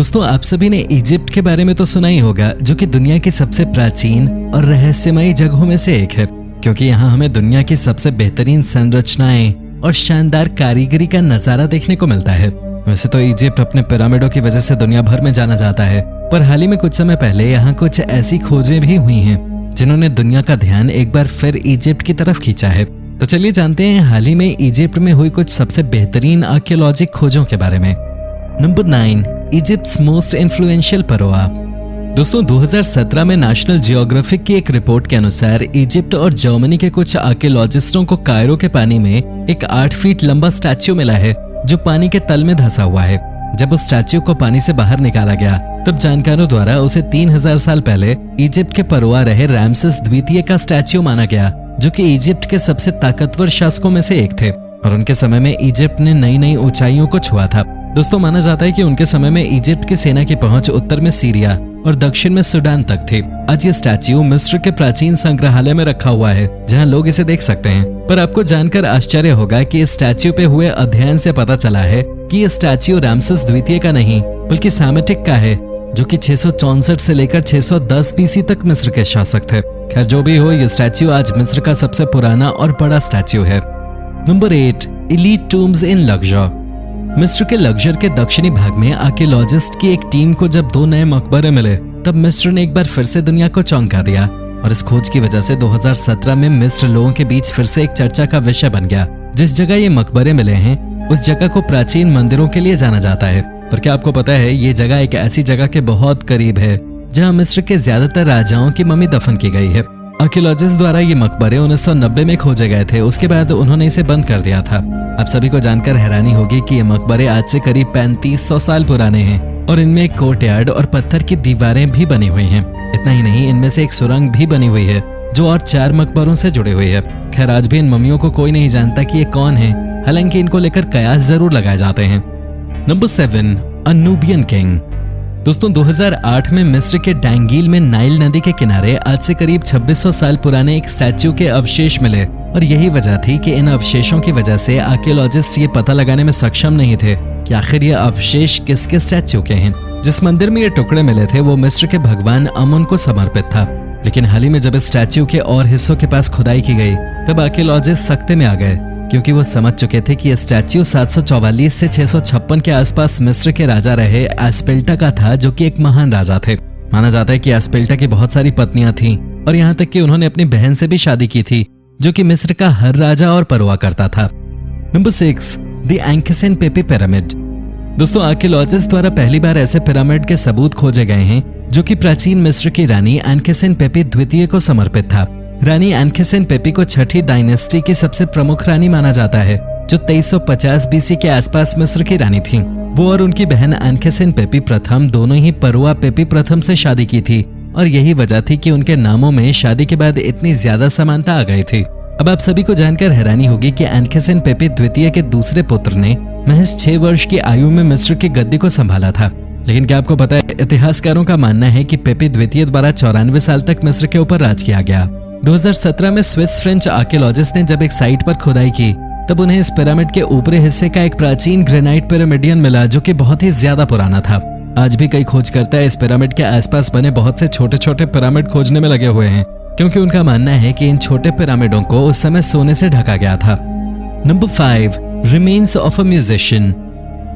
दोस्तों, आप सभी ने इजिप्ट के बारे में तो सुना ही होगा, जो कि दुनिया की सबसे प्राचीन और रहस्यमयी जगहों में से एक है, क्योंकि यहाँ हमें दुनिया की सबसे बेहतरीन संरचनाएं और शानदार कारीगरी का नजारा देखने को मिलता है। वैसे तो इजिप्ट अपने पिरामिडों की वजह से दुनिया भर में जाना जाता है, पर हाल ही में कुछ समय पहले यहाँ कुछ ऐसी खोजें भी हुई हैं जिन्होंने दुनिया का ध्यान एक बार फिर इजिप्ट की तरफ खींचा है। तो चलिए जानते हैं हाल ही में इजिप्ट में हुई कुछ सबसे बेहतरीन आर्कियोलॉजिक खोजों के बारे में। Number 9, Egypt's most influential pharaoh. दोस्तों, 2017 में नेशनल जियोग्राफिक की एक रिपोर्ट के अनुसार इजिप्ट और जर्मनी के कुछ आर्कियोलॉजिस्टों को कायरो के पानी में एक 8 फीट लंबा स्टैच्यू मिला है जो पानी के तल में धंसा हुआ है। जब उस स्टैच्यू को पानी से बाहर निकाला गया तब जानकारों द्वारा उसे 3000 साल पहले इजिप्ट के फरोआ रहे रामसेस द्वितीय का स्टैच्यू माना गया, जो कि इजिप्ट के सबसे ताकतवर शासकों में से एक थे और उनके समय में इजिप्ट ने नई नई ऊंचाइयों को छुआ था। दोस्तों, माना जाता है कि उनके समय में इजिप्ट की सेना की पहुंच उत्तर में सीरिया और दक्षिण में सूडान तक थी। आज ये स्टैच्यू मिस्र के प्राचीन संग्रहालय में रखा हुआ है, जहां लोग इसे देख सकते हैं। पर आपको जानकर आश्चर्य होगा कि इस स्टैच्यू पे हुए अध्ययन से पता चला है कि ये स्टैच्यू रामसेस द्वितीय का नहीं बल्कि सामेटिक का है, जो कि 664 से लेकर 610 बीसी तक मिस्र के शासक थे। खैर, जो भी हो, ये स्टैच्यू आज मिस्र का सबसे पुराना और बड़ा स्टैच्यू है। नंबर 8, एलीट टूम्स इन लग्जर। मिस्र के लग्जर के दक्षिणी भाग में आर्कियोलॉजिस्ट की एक टीम को जब 2 नए मकबरे मिले तब मिस्र ने एक बार फिर से दुनिया को चौंका दिया और इस खोज की वजह से 2017 में मिस्र लोगों के बीच फिर से एक चर्चा का विषय बन गया। जिस जगह ये मकबरे मिले हैं उस जगह को प्राचीन मंदिरों के लिए जाना जाता है। पर क्या आपको पता है, ये जगह एक ऐसी जगह के बहुत करीब है जहाँ मिस्र के ज्यादातर राजाओं की मम्मी दफन की गई है। आर्कियोलॉजिस्ट द्वारा ये मकबरे 1990 में खोजे गए थे, उसके बाद उन्होंने इसे बंद कर दिया था। आप सभी को जानकर हैरानी होगी कि ये मकबरे आज से करीब 3500 साल पुराने हैं और इनमें एक कोर्टयार्ड और पत्थर की दीवारें भी बनी हुई हैं। इतना ही नहीं, इनमें से एक सुरंग भी बनी हुई है जो और 4 मकबरों से जुड़ी हुई है। खैर, आज भी इन मम्मियों को कोई नहीं जानता कि ये कौन है, हालांकि इनको लेकर कयास जरूर लगाए जाते हैं। Number 7, Nubian king. दोस्तों, 2008 में मिस्र के डांगील में नाइल नदी के किनारे आज से करीब 2600 साल पुराने एक स्टैच्यू के अवशेष मिले और यही वजह थी कि इन अवशेषों की वजह से आर्कियोलॉजिस्ट ये पता लगाने में सक्षम नहीं थे कि आखिर ये अवशेष किसके स्टैच्यू के हैं। जिस मंदिर में ये टुकड़े मिले थे वो मिस्र के भगवान अमुन को समर्पित था, लेकिन हाल ही में जब इस स्टैच्यू के और हिस्सों के पास खुदाई की गई तब आर्कियोलॉजिस्ट सख्ते में आ गए, क्योंकि वो समझ चुके थे कि यह स्टैच्यू 744 से 656 के आसपास मिस्र के राजा रहे एस्पेल्टा का था, जो कि एक महान राजा थे। माना जाता है कि एस्पेल्टा की बहुत सारी पत्नियां थीं और यहाँ तक कि उन्होंने अपनी बहन से भी शादी की थी, जो कि मिस्र का हर राजा और परवा करता था। Number 6, the Ankhesenpepi pyramid. दोस्तों, आर्कियोलॉजिस्ट द्वारा पहली बार ऐसे पिरामिड के सबूत खोजे गए हैं जो कि प्राचीन मिस्र की रानी एंकेसन पेपी द्वितीय को समर्पित था। रानी एंकेसन पेपी को छठी डायनेस्टी की सबसे प्रमुख रानी माना जाता है, जो 2350 बीसी के आसपास मिस्र की रानी थीं। वो और उनकी बहन एंकेसन पेपी प्रथम दोनों ही परुआ पेपी प्रथम से शादी की थी और यही वजह थी कि उनके नामों में शादी के बाद इतनी ज्यादा समानता आ गई थी। अब आप सभी को जानकर हैरानी होगी कि एंकेसन पेपी द्वितीय के दूसरे पुत्र ने महज 6 वर्ष की आयु में मिस्र की गद्दी को संभाला था। लेकिन क्या आपको पता है, इतिहासकारों का मानना है कि पेपी द्वितीय द्वारा 94 साल तक मिस्र के ऊपर राज किया गया। 2017 में स्विस फ्रेंच आर्कियोलॉजिस्ट ने जब एक साइट पर खुदाई की तब उन्हें इस पिरामिड के ऊपरी हिस्से का एक प्राचीन ग्रेनाइट पिरामिडियन मिला, जो कि बहुत ही ज्यादा पुराना था। आज भी कई खोजकर्ता इस पिरामिड के आसपास बने बहुत से छोटे छोटे पिरामिड खोजने में लगे हुए हैं, क्योंकि उनका मानना है कि इन छोटे पिरामिडों को उस समय सोने से ढका गया था। Number 5, remains of a musician.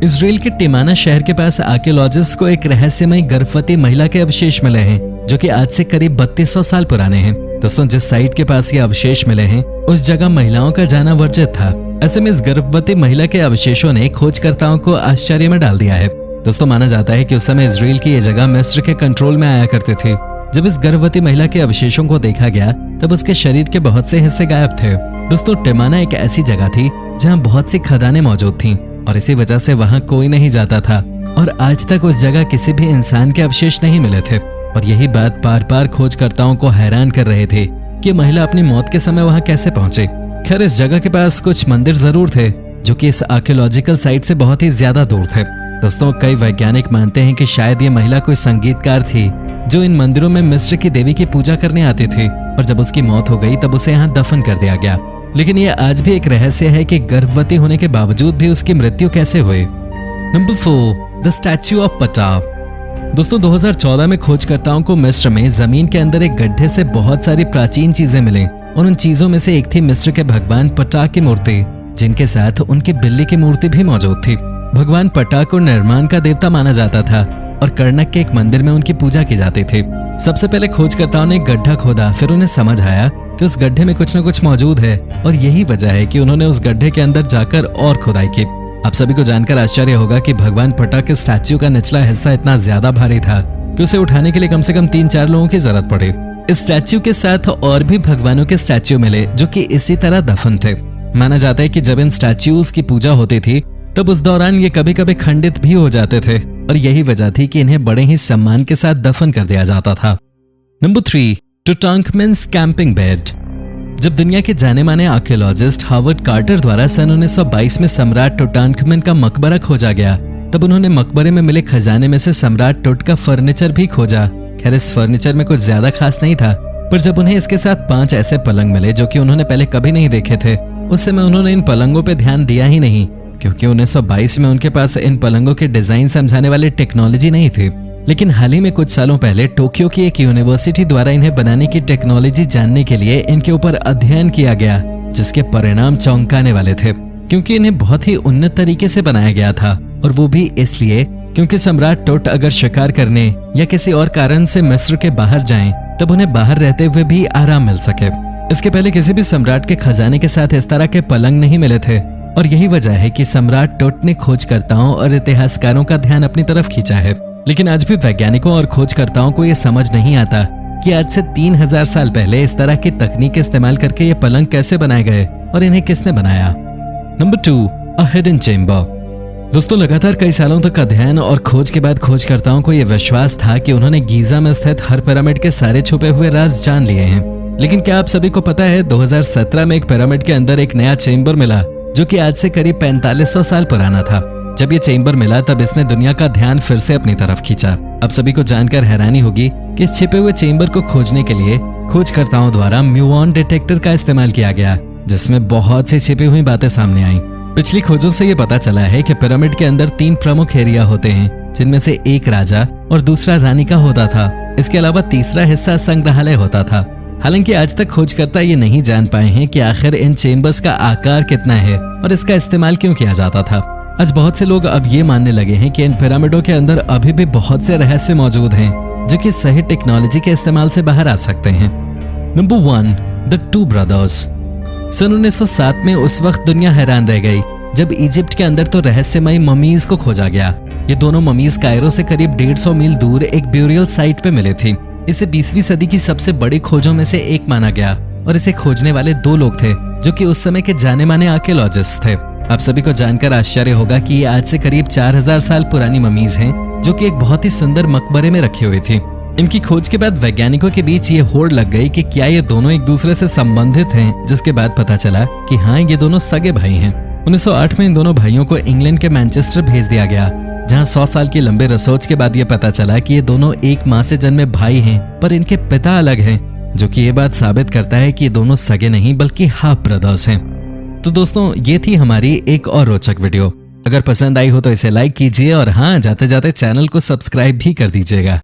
Israel के टिमाना शहर के पास आर्कियोलॉजिस्ट को एक रहस्यमयी गर्भवती महिला के अवशेष मिले हैं, जो कि आज से करीब 3200 साल पुराने हैं। दोस्तों, जिस साइट के पास ये अवशेष मिले हैं उस जगह महिलाओं का जाना वर्जित था। ऐसे में इस गर्भवती महिला के अवशेषों ने खोजकर्ताओं को आश्चर्य में डाल दिया है। दोस्तों, माना जाता है कि उस समय इजराइल की ये जगह मिस्र के कंट्रोल में आया करती थी। जब इस गर्भवती महिला के अवशेषों को देखा गया तब उसके शरीर के बहुत से हिस्से गायब थे। दोस्तों, टिमाना एक ऐसी जगह थी जहाँ बहुत सी खदानें मौजूद थीं और इसी वजह से वहाँ कोई नहीं जाता था और आज तक उस जगह किसी भी इंसान के अवशेष नहीं मिले थे। और यही बात बार बार खोजकर्ताओं को हैरान कर रहे थे कि महिला अपनी मौत के समय वहां कैसे पहुंची। खैर, इस जगह के पास कुछ मंदिर जरूर थे जो कि इस आर्कियोलॉजिकल साइट से बहुत ही ज्यादा दूर थे। दोस्तों, कई वैज्ञानिक मानते हैं कि शायद ये महिला कोई संगीतकार थी जो इन मंदिरों में मिस्र की देवी की पूजा करने आती थी और जब उसकी मौत हो गई तब उसे यहाँ दफन कर दिया गया। लेकिन ये आज भी एक रहस्य है कि गर्भवती होने के बावजूद भी उसकी मृत्यु कैसे हुई। नंबर 4, द स्टैच्यू ऑफ पटा। दोस्तों 2014 में खोजकर्ताओं को मिस्र में जमीन के अंदर एक गड्ढे से बहुत सारी प्राचीन चीजें मिली और उन चीजों में से एक थी मिस्र के भगवान पटा की मूर्ति, जिनके साथ उनकी बिल्ली की मूर्ति भी मौजूद थी। भगवान पटा को निर्माण का देवता माना जाता था और कर्नक के एक मंदिर में उनकी पूजा की जाती थी। सबसे पहले खोजकर्ताओं ने गड्ढा खोदा, फिर उन्हें समझ आया कि उस गड्ढे में कुछ न कुछ मौजूद है और यही वजह है कि उन्होंने उस गड्ढे के अंदर जाकर और खुदाई की। आप सभी को जानकर आश्चर्य होगा कि भगवान पटा के स्टैच्यू का निचला हिस्सा इतना ज्यादा भारी था कि उसे उठाने के लिए कम से कम 3-4 लोगों की जरूरत पड़ी। इस स्टैच्यू के साथ और भी भगवानों के स्टैच्यू मिले जो कि इसी तरह दफन थे। माना जाता है कि जब इन स्टैच्यूज की पूजा होती थी तब उस दौरान ये कभी कभी खंडित भी हो जाते थे और यही वजह थी कि इन्हें बड़े ही सम्मान के साथ दफन कर दिया जाता था। Number 3, Tutankhamun's camping bed. जब दुनिया के जाने माने आर्कियोलॉजिस्ट हार्वर्ड कार्टर द्वारा सन 1922 में सम्राट टुटांखमेन का मकबरा खोजा गया, तब उन्होंने मकबरे में मिले खजाने में से सम्राट टुट का फर्नीचर भी खोजा। खैर इस फर्नीचर में कुछ ज्यादा खास नहीं था, पर जब उन्हें इसके साथ 5 ऐसे पलंग मिले जो कि उन्होंने पहले कभी नहीं देखे थे, उस समय उन्होंने इन पलंगों पे ध्यान दिया ही नहीं, क्योंकि 1922 में उनके पास इन पलंगों के डिजाइन समझाने वाली टेक्नोलॉजी नहीं थी। लेकिन हाल ही में कुछ सालों पहले टोक्यो की एक यूनिवर्सिटी द्वारा इन्हें बनाने की टेक्नोलॉजी जानने के लिए इनके ऊपर अध्ययन किया गया, जिसके परिणाम चौंकाने वाले थे, क्योंकि इन्हें बहुत ही उन्नत तरीके से बनाया गया था, और वो भी इसलिए क्योंकि सम्राट टुट अगर शिकार करने या किसी और कारण से मिस्र के बाहर जाएं, तब उन्हें बाहर रहते हुए भी आराम मिल सके। इसके पहले किसी भी सम्राट के खजाने के साथ इस तरह के पलंग नहीं मिले थे, और यही वजह है कि सम्राट टुट ने खोजकर्ताओं और इतिहासकारों का ध्यान अपनी तरफ खींचा है। लेकिन आज भी वैज्ञानिकों और खोजकर्ताओं को यह समझ नहीं आता कि आज से 3000 साल पहले इस तरह की तकनीक इस्तेमाल करके ये पलंग कैसे बनाए गए और इन्हें किसने बनाया। Number 2, a hidden chamber. दोस्तों लगातार कई सालों तक अध्ययन और खोज के बाद खोजकर्ताओं को यह विश्वास था कि उन्होंने गीजा में स्थित हर पिरामिड के सारे छुपे हुए राज जान लिए हैं। लेकिन क्या आप सभी को पता है 2017 में एक पिरामिड के अंदर एक नया चेम्बर मिला जो कि आज से करीब 4500 साल पुराना था। जब ये चेम्बर मिला तब इसने दुनिया का ध्यान फिर से अपनी तरफ खींचा। अब सभी को जानकर हैरानी होगी कि इस छिपे हुए चेम्बर को खोजने के लिए खोजकर्ताओं द्वारा म्यूऑन डिटेक्टर का इस्तेमाल किया गया, जिसमें बहुत सी छिपी हुई बातें सामने आईं। पिछली खोजों से ये पता चला है कि पिरामिड के अंदर 3 प्रमुख एरिया होते हैं, जिनमें से एक राजा और दूसरा रानी का होता था। इसके अलावा तीसरा हिस्सा संग्रहालय होता था। हालांकि आज तक खोजकर्ता ये नहीं जान पाए हैं कि आखिर इन चेम्बर्स का आकार कितना है और इसका इस्तेमाल क्यों किया जाता था। आज बहुत से लोग अब ये मानने लगे हैं कि इन पिरामिडों के अंदर अभी भी बहुत से रहस्य मौजूद हैं जो कि सही टेक्नोलॉजी के इस्तेमाल से बाहर आ सकते हैं। Number 1, the 2 brothers. सन 1907 में उस वक्त दुनिया हैरान रह गई जब इजिप्ट के अंदर तो रहस्यमयी ममीज को खोजा गया। ये दोनों ममीज कायरो से करीब 150 मील दूर एक ब्यूरियल साइट पे मिले थी। इसे 20वीं सदी की सबसे बड़ी खोजों में से एक माना गया और इसे खोजने वाले 2 लोग थे जो कि उस समय के जाने माने आर्कियोलॉजिस्ट थे। आप सभी को जानकर आश्चर्य होगा कि ये आज से करीब 4000 साल पुरानी ममीज हैं जो कि एक बहुत ही सुंदर मकबरे में रखी हुई थी। इनकी खोज के बाद वैज्ञानिकों के बीच ये होड़ लग गई कि क्या ये दोनों एक दूसरे से संबंधित हैं, जिसके बाद पता चला कि हाँ ये दोनों सगे भाई हैं। 1908 में इन दोनों भाइयों को इंग्लैंड के मैनचेस्टर भेज दिया गया, जहां 100 साल की लंबे रिसर्च के बाद ये पता चला कि ये दोनों एक माँ से जन्मे भाई हैं, पर इनके पिता अलग हैं, जो कि ये बात साबित करता है कि ये दोनों सगे नहीं बल्कि हाफ ब्रदर्स हैं। तो दोस्तों ये थी हमारी एक और रोचक वीडियो। अगर पसंद आई हो तो इसे लाइक कीजिए और हाँ जाते जाते चैनल को सब्सक्राइब भी कर दीजिएगा।